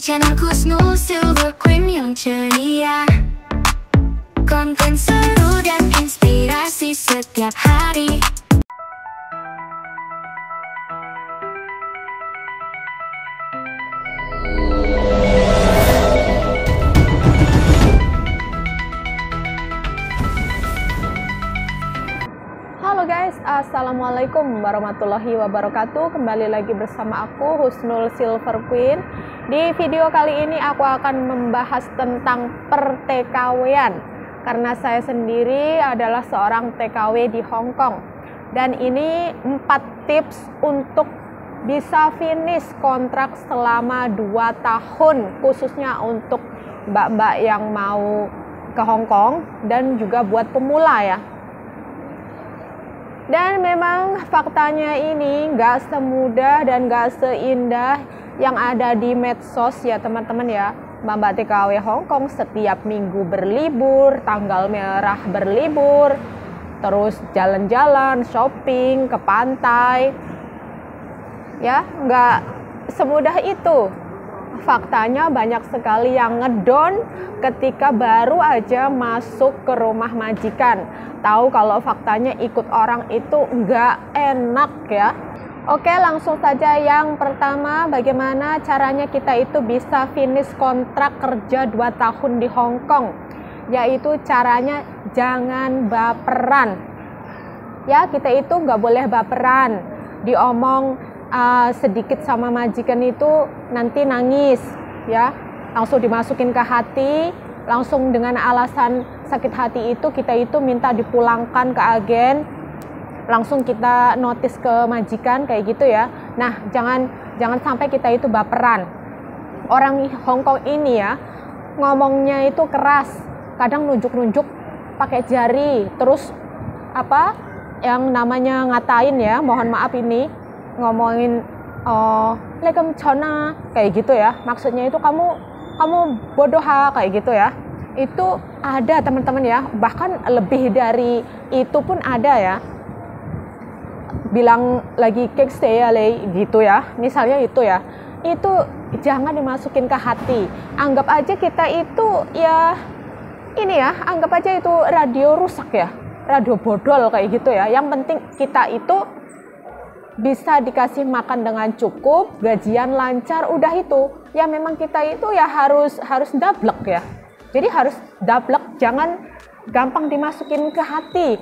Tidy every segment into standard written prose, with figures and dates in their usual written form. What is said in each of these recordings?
channel Husnul Silver Queen yang ceria. Konten seru dan inspirasi setiap hari. Halo guys, assalamualaikum warahmatullahi wabarakatuh. Kembali lagi bersama aku Husnul Silver Queen. Di video kali ini aku akan membahas tentang per-TKW-an, karena saya sendiri adalah seorang TKW di Hong Kong. Dan ini 4 tips untuk bisa finish kontrak selama 2 tahun, khususnya untuk mbak-mbak yang mau ke Hong Kong dan juga buat pemula ya. Dan memang faktanya ini nggak semudah dan nggak seindah yang ada di medsos ya teman-teman ya. Mbak TKW Hong Kong setiap minggu berlibur, tanggal merah berlibur, terus jalan-jalan, shopping, ke pantai. Ya, nggak semudah itu. Faktanya banyak sekali yang ngedon ketika baru aja masuk ke rumah majikan. Tahu kalau faktanya ikut orang itu nggak enak ya. Oke, langsung saja yang pertama, bagaimana caranya kita itu bisa finish kontrak kerja 2 tahun di Hong Kong. Yaitu caranya jangan baperan. Ya, kita itu nggak boleh baperan. Diomong sedikit sama majikan itu nanti nangis ya, langsung dimasukin ke hati, langsung dengan alasan sakit hati itu kita itu minta dipulangkan ke agen, langsung kita notis ke majikan kayak gitu ya. Nah, jangan sampai kita itu baperan. Orang Hong Kong ini ya ngomongnya itu keras, kadang nunjuk-nunjuk pakai jari, terus apa yang namanya ngatain ya, mohon maaf ini ngomongin lekem chona kayak gitu ya, maksudnya itu kamu bodoh ha, kayak gitu ya. Itu ada teman-teman ya, bahkan lebih dari itu pun ada ya, bilang lagi kek saya gitu ya, misalnya itu ya. Itu jangan dimasukin ke hati, anggap aja kita itu ya ini ya, anggap aja itu radio rusak ya, radio bodol kayak gitu ya. Yang penting kita itu bisa dikasih makan dengan cukup, gajian lancar, udah itu. Ya memang kita itu ya harus dablek ya. Jadi harus dablek, jangan gampang dimasukin ke hati.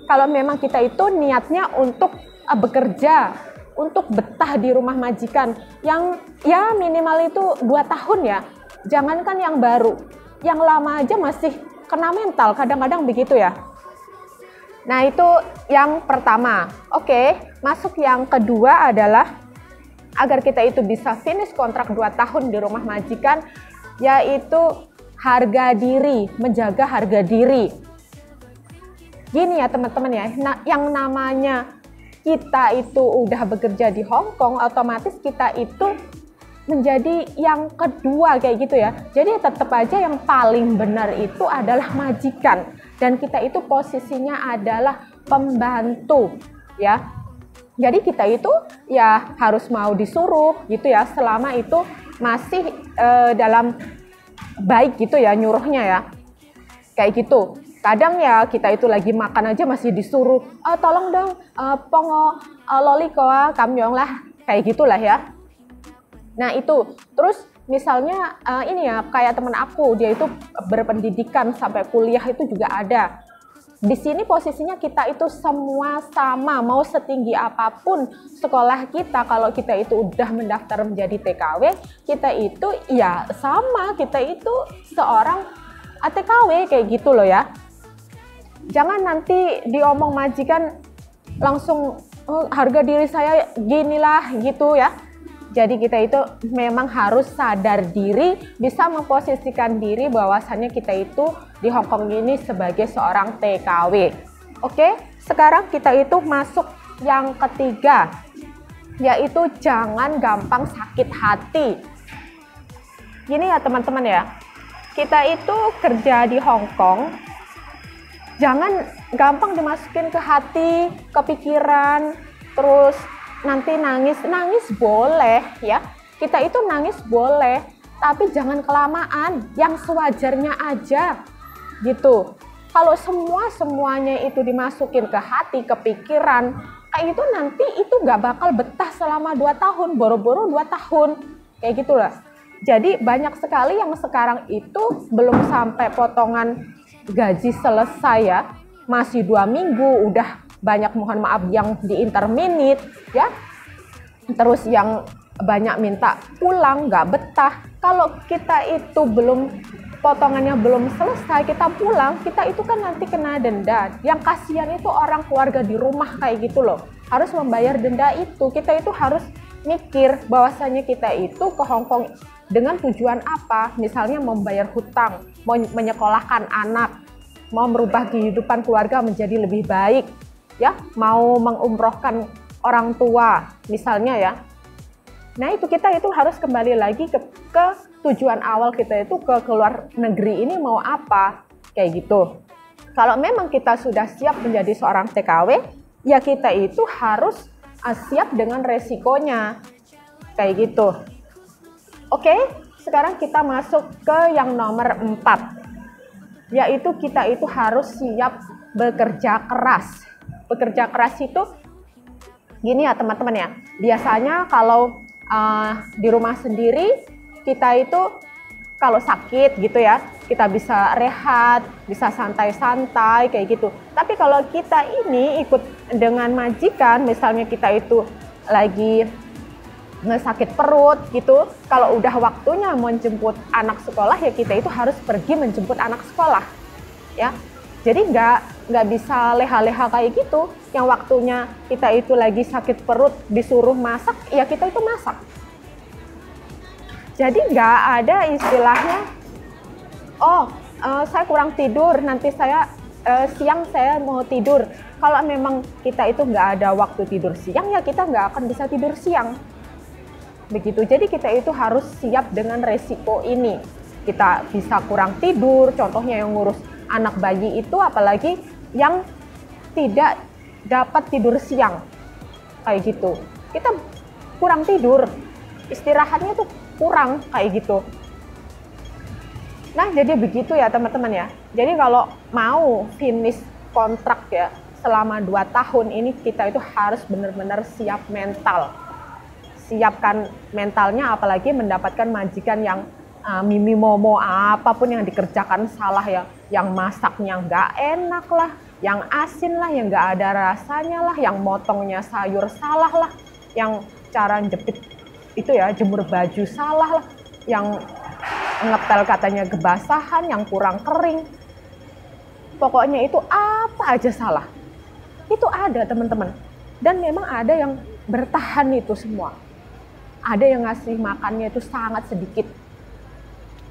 Kalau memang kita itu niatnya untuk bekerja, untuk betah di rumah majikan, yang ya minimal itu 2 tahun ya. Jangankan yang baru, yang lama aja masih kena mental, kadang-kadang begitu ya. Nah itu yang pertama. Oke, masuk yang kedua adalah agar kita itu bisa finish kontrak 2 tahun di rumah majikan, yaitu harga diri, menjaga harga diri. Gini ya teman-teman ya, yang namanya kita itu udah bekerja di Hong Kong, otomatis kita itu menjadi yang kedua kayak gitu ya. Jadi tetap aja yang paling benar itu adalah majikan. Dan kita itu posisinya adalah pembantu ya. Jadi kita itu ya harus mau disuruh gitu ya, selama itu masih dalam baik gitu ya nyuruhnya ya. Kayak gitu. Kadang ya kita itu lagi makan aja masih disuruh, tolong dong pongo loli koa kamyong lah, kayak gitulah ya. Nah itu, terus misalnya ini ya kayak teman aku, dia itu berpendidikan sampai kuliah itu juga ada. Di sini posisinya kita itu semua sama, mau setinggi apapun sekolah kita, kalau kita itu udah mendaftar menjadi TKW, kita itu ya sama, kita itu seorang TKW kayak gitu loh ya. Jangan nanti diomong majikan langsung harga diri saya ginilah gitu ya. Jadi kita itu memang harus sadar diri, bisa memposisikan diri bahwasannya kita itu di Hong Kong ini sebagai seorang TKW. Oke, sekarang kita itu masuk yang ketiga, yaitu jangan gampang sakit hati. Gini ya teman-teman ya, kita itu kerja di Hong Kong, jangan gampang dimasukin ke hati, ke pikiran, terus nanti nangis boleh ya, kita itu nangis boleh, tapi jangan kelamaan, yang sewajarnya aja gitu. Kalau semuanya itu dimasukin ke hati, ke pikiran, kayak gitu nanti itu nggak bakal betah selama 2 tahun, boro-boro 2 tahun, kayak gitulah. Jadi banyak sekali yang sekarang itu belum sampai potongan gaji selesai ya, masih 2 minggu udah banyak, mohon maaf, yang di interminute ya, terus yang banyak minta pulang, nggak betah. Kalau kita itu potongannya belum selesai, kita pulang, kita itu kan nanti kena denda. Yang kasihan itu orang keluarga di rumah kayak gitu loh, harus membayar denda itu. Kita itu harus mikir bahwasanya kita itu ke Hong Kong dengan tujuan apa, misalnya membayar hutang, mau menyekolahkan anak, mau merubah kehidupan keluarga menjadi lebih baik ya, mau mengumrohkan orang tua misalnya ya. Nah itu kita itu harus kembali lagi ke tujuan awal kita itu ke luar negeri ini mau apa, kayak gitu. Kalau memang kita sudah siap menjadi seorang TKW, ya kita itu harus siap dengan resikonya, kayak gitu. Oke, sekarang kita masuk ke yang nomor 4, yaitu kita itu harus siap bekerja keras. Bekerja keras itu gini ya teman-teman ya, biasanya kalau di rumah sendiri kita itu kalau sakit gitu ya, kita bisa rehat, bisa santai-santai kayak gitu. Tapi kalau kita ini ikut dengan majikan, misalnya kita itu lagi sakit perut gitu, kalau udah waktunya menjemput anak sekolah ya kita itu harus pergi menjemput anak sekolah ya. Jadi nggak bisa leha-leha kayak gitu, yang waktunya kita itu lagi sakit perut disuruh masak, ya kita itu masak. Jadi nggak ada istilahnya, saya kurang tidur, nanti siang saya mau tidur. Kalau memang kita itu nggak ada waktu tidur siang, ya kita nggak akan bisa tidur siang. Begitu, jadi kita itu harus siap dengan resiko ini. Kita bisa kurang tidur, contohnya yang ngurus anak bayi itu, apalagi yang tidak dapat tidur siang kayak gitu, kita kurang tidur, istirahatnya tuh kurang kayak gitu. Nah jadi begitu ya teman-teman ya. Jadi kalau mau finish kontrak ya selama 2 tahun ini, kita itu harus benar-benar siap mental. Siapkan mentalnya, apalagi mendapatkan majikan yang mimi momo, apapun yang dikerjakan salah ya, yang masaknya nggak enak lah, yang asin lah, yang nggak ada rasanya lah, yang motongnya sayur salah lah, yang cara jepit itu ya, jemur baju salah lah, yang ngepel katanya kebasahan, yang kurang kering. Pokoknya itu apa aja salah. Itu ada teman-teman. Dan memang ada yang bertahan itu semua. Ada yang ngasih makannya itu sangat sedikit.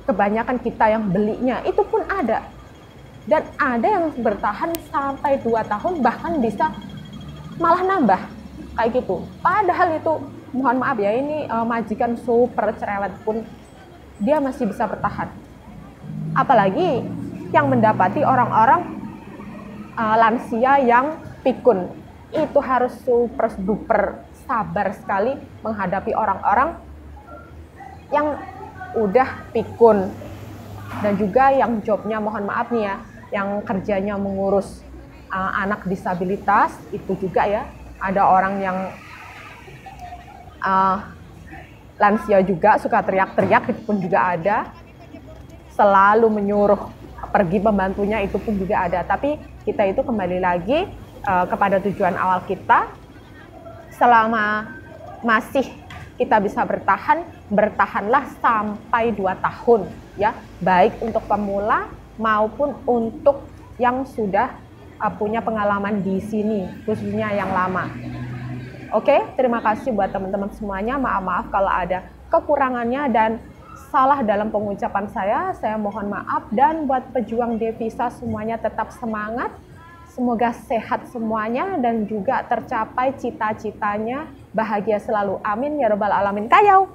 Kebanyakan kita yang belinya itu pun ada. Dan ada yang bertahan sampai 2 tahun, bahkan bisa malah nambah kayak gitu. Padahal itu, mohon maaf ya, ini majikan super cerewet pun dia masih bisa bertahan. Apalagi yang mendapati orang-orang lansia yang pikun, itu harus super duper sabar sekali menghadapi orang-orang yang udah pikun. Dan juga yang jobnya, mohon maaf nih ya, yang kerjanya mengurus anak disabilitas, itu juga ya, ada orang yang lansia juga suka teriak-teriak, itu pun juga ada. Selalu menyuruh pergi pembantunya, itu pun juga ada. Tapi kita itu kembali lagi kepada tujuan awal kita. Selama masih kita bisa bertahan, bertahanlah sampai 2 tahun ya, baik untuk pemula maupun untuk yang sudah punya pengalaman di sini, khususnya yang lama. Oke, terima kasih buat teman-teman semuanya. Maaf kalau ada kekurangannya dan salah dalam pengucapan saya mohon maaf. Dan buat pejuang devisa semuanya tetap semangat. Semoga sehat semuanya dan juga tercapai cita-citanya. Bahagia selalu. Amin ya rabbal alamin. Kayau.